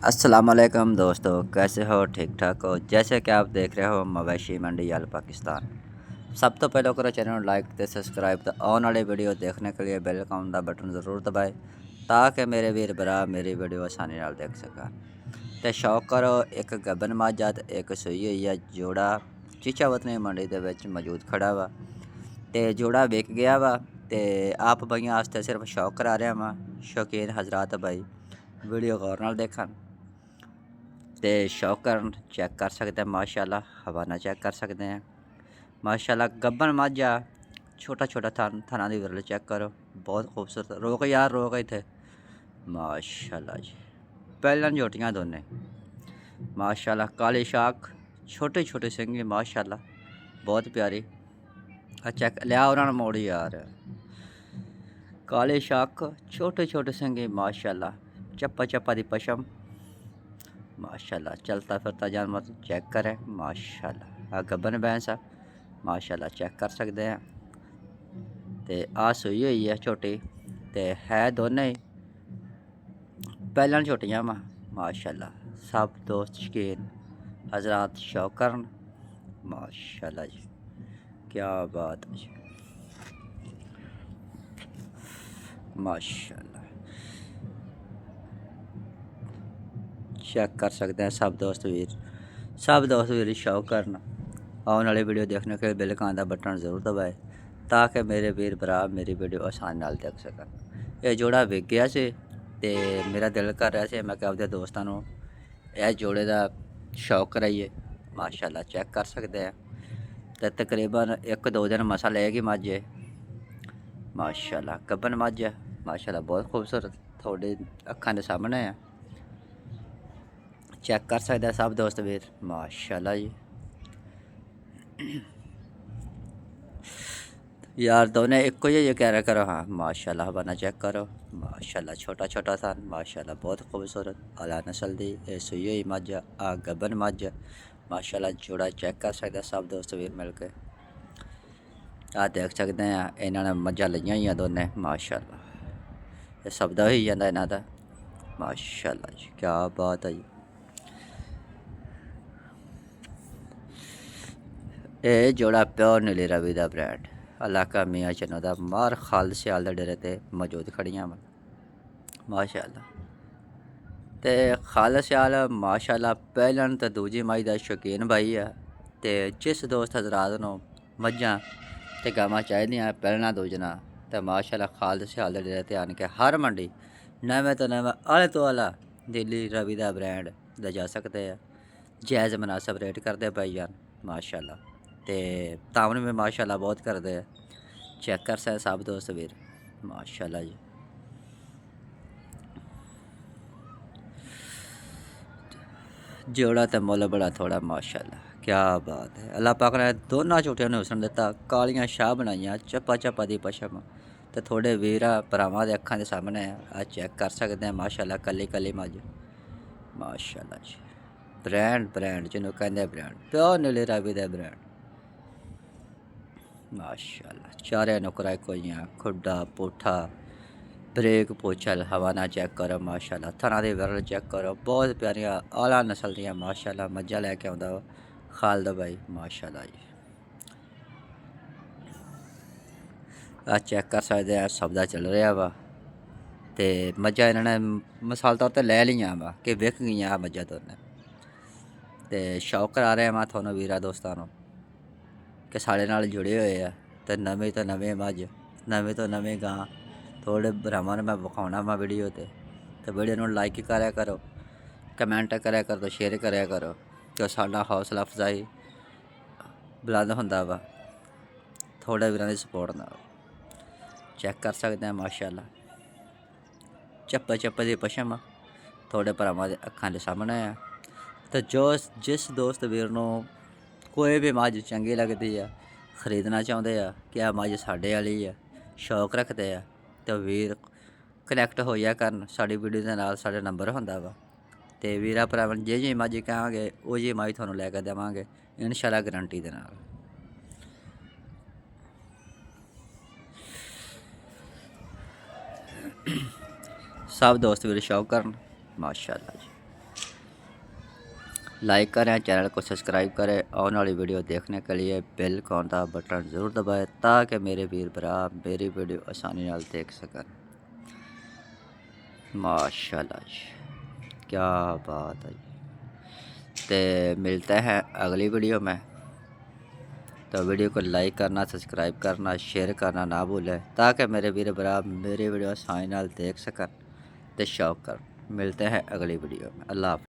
अस्सलाम वालेकुम दोस्तों, कैसे हो? ठीक ठाक हो? जैसे कि आप देख रहे हो मवेशी मंडी याल पाकिस्तान। सब तो पहले करो चैनल ਨੂੰ ਲਾਈਕ ਤੇ ਸਬਸਕ੍ਰਾਈਬ ਤੇ ਆਉਣ ਵਾਲੇ ਵੀਡੀਓ ਦੇਖਣੇ के लिए बेल आइकन ਦਾ ਬਟਨ ਜ਼ਰੂਰ ਦਬਾਏ ਤਾਂ ਕਿ ਮੇਰੇ ਵੀਰ ਭਰਾ ਮੇਰੀ ਵੀਡੀਓ ਆਸਾਨੀ ਨਾਲ ਦੇਖ ਸਕਣ। ਤੇ ਸ਼ੌਕ ਕਰੋ ਇੱਕ ਗੱਬਨ ਮਾਝਾ ਤੇ ਇੱਕ ਸੂਈ ਹੋਈ ਆ ਜੋੜਾ ਚੀਚਾ ਵਤਨੀ ਮੰਡੀ ਦੇ ਵਿੱਚ ਮੌਜੂਦ ਖੜਾ ਵਾ ਤੇ ਜੋੜਾ ਵਿਕ ਗਿਆ ਵਾ ਤੇ ਆਪ ਬਈਆਂ ਵਾਸਤੇ ਸਿਰਫ ਸ਼ੌਕ ਕਰਾ ਰਿਹਾ ਵਾਂ। ਸ਼ੌਕੀਨ ਹਜ਼ਰਾਤ ਭਾਈ ਵੀਡੀਓ ਗੌਰ ਨਾਲ ਦੇਖਣ ਤੇ ਸ਼ੌਕ ਕਰਨ ਚੈੱਕ ਕਰ ਸਕਦੇ हैं माशाल्लाह हवाना चेक कर सकते हैं माशाल्लाह गब्बन माझा छोटा छोटा थाना दी विरल चेक करो बहुत खूबसूरत रोक यार रोक इत्थे माशाल्लाह जी पहलन झोटियां दोने माशाल्लाह काली शाख छोटे छोटे सिंगी माशाल्लाह बहुत प्यारी चेक लिया उन्होंने मोड़ी यार काली शाख छोटे छोटे सिंगी माशाल्लाह चप्पा चप्पा दी पशम माशाल्लाह चलता फिरता जानवर चेक करें माशाल्लाह गब्बन भैंस है माशाल्लाह चेक कर सकते हैं तो आ सूई हुई है छोटी तो है दोनों ही पहलन छोटियां माशाल्लाह सब दोस्त शकीन हजरात शौक करन माशाल्लाह जी क्या बात है जी माशाल्लाह चेक कर सकते हैं सब दोस्त वीर शौक करना आने वाली वीडियो देखने के लिए बेल आइकन का बटन ज़रूर दबाए ताकि मेरे वीर भरा मेरी वीडियो आसानी नाल देख सकन। ये जोड़ा विक गया से ते मेरा दिल कर रहा से मैं अपने दोस्तों को यह जोड़े का शौक कराइए माशाल्लाह चेक कर सकते हैं तो तकरीबन 1-2 दिन मसा लेगी मझ माशाल्लाह गब्बन मझ है माशाल्लाह बहुत खूबसूरत थोड़ी अखां दे सामने है चेक कर सकते हैं सब दोस्त वीर माशाल्लाह जी यार दोनों एक ही कह रहा करो हाँ माशाल्लाह बना चेक करो माशाल्लाह छोटा छोटा था माशाल्लाह बहुत खूबसूरत आला नस्ल दी सूई हुई मझ आ गब्बन मझ माशाल्लाह जोड़ा चेक कर सकते सब दोस्त वीर मिल के आ देख सकते हैं इन्होंने मझा लिया हुई दोनों माशाल्लाह ये सबदा हो जाता इन्हों का माशाल्लाह जी क्या बात है जी ये जोड़ा प्योर नीली रवि का ब्रांड इलाका मियाँ चनो का मार खाल सियाल के डेरे ते मौजूद खड़ियां वा माशाल्लाह ते खाल सियाल माशाल्लाह पहलन तो दूजी माई का शौकीन भाई है तो जिस दोस्त हजरात को मझां ते गावां चाहिए पहलना दूजना तो माशाल्लाह खाल सियाल के डेरे ते आन के हर मंडी नवें तो नवें आले तो आला दिल्ली रवि का ब्रांड ले जा सकते हैं जायज़ मुनासिब रेट करते भाई जान माशाल्लाह ते तावन में माशाल्लाह बहुत करते हैं चेक कर सकते सब दोस्त वीर माशाल्लाह जी जोड़ा तो मुल बड़ा थोड़ा माशाल्लाह क्या बात है अल्लाह पाक ने दोनों झोटियां ने हुसन दिता कालियां शाह बनाइया चप्पा चप्पा दी पशम तो थोड़े वीर भरावां दे अखां दे सामने आ चेक कर सकते हैं माशाल्लाह कली कली मझ माशाल्लाह जी ब्रांड जिन्हों कहते ब्रांड प्योर नीले रवि दे ब्रांड माशाल्लाह चारे नुकरा कोइयां खुड्डा पुठा ब्रेक पोचल हवाना चेक करो माशाल्लाह थना दे विरल चेक करो बहुत प्यारियां आला नस्ल दियां माशाल्लाह मझा लैके आउंदा खालद भाई माशाल्लाह जी आ चेक कर सकते हैं सबदा चल रहा वा तो मझा इन्होंने मिसाल तौर पर लै लियां वा कि विक गई मझा दोनों तो शौक करा रहे मैं थोनों वीरा दोस्तों को कि साढ़े नाल जुड़े हुए हैं तो नवें मझ नवें तो नवें गां थोड़े भरावां मैं विखाना वा वीडियो तो वीडियो में लाइक करा करो कमेंट करा करो शेयर करा करो तो साडा हौसला अफजाई बुलंद होंदा वा थोड़े वीरां दी सपोर्ट नाल चेक कर सकते हैं माशाल्लाह चप्पे चप्पे दी पशम थोड़े भरावां दे अखां दे सामने है तो जिस दोस्त वीर नूं कोई भी मझ चंगी लगती है खरीदना चाहते हैं कि आ मझ साढ़े वाली है शौक रखते हैं तो वीर कनैक्ट हो जाया करन साड़ी वीडियो के नाल साढ़ा नंबर होंदा वा तो वीरा भरावां जी मझ कहांगे वो जी मझ तुहानूं लैके देवांगे इंशाल्लाह गारंटी दे नाल सब दोस्त वीर शौक करन माशाल्लाह जी। लाइक करें, चैनल को सब्सक्राइब करें। आने वाली वीडियो देखने के लिए बेल आइकॉन का बटन ज़रूर दबाएं ताकि मेरे वीर भरा मेरी वीडियो आसानी नाल देख सकन। माशाल्लाह जी, क्या बात है जी। तो मिलते हैं अगली वीडियो में। तो वीडियो को लाइक करना, सब्सक्राइब करना, शेयर करना ना भूलें ताकि मेरे वीर भरा मेरी वीडियो आसानी नाल देख सकन ते शौक कर। मिलते हैं अगली वीडियो में। अल्लाह हाफ़िज़।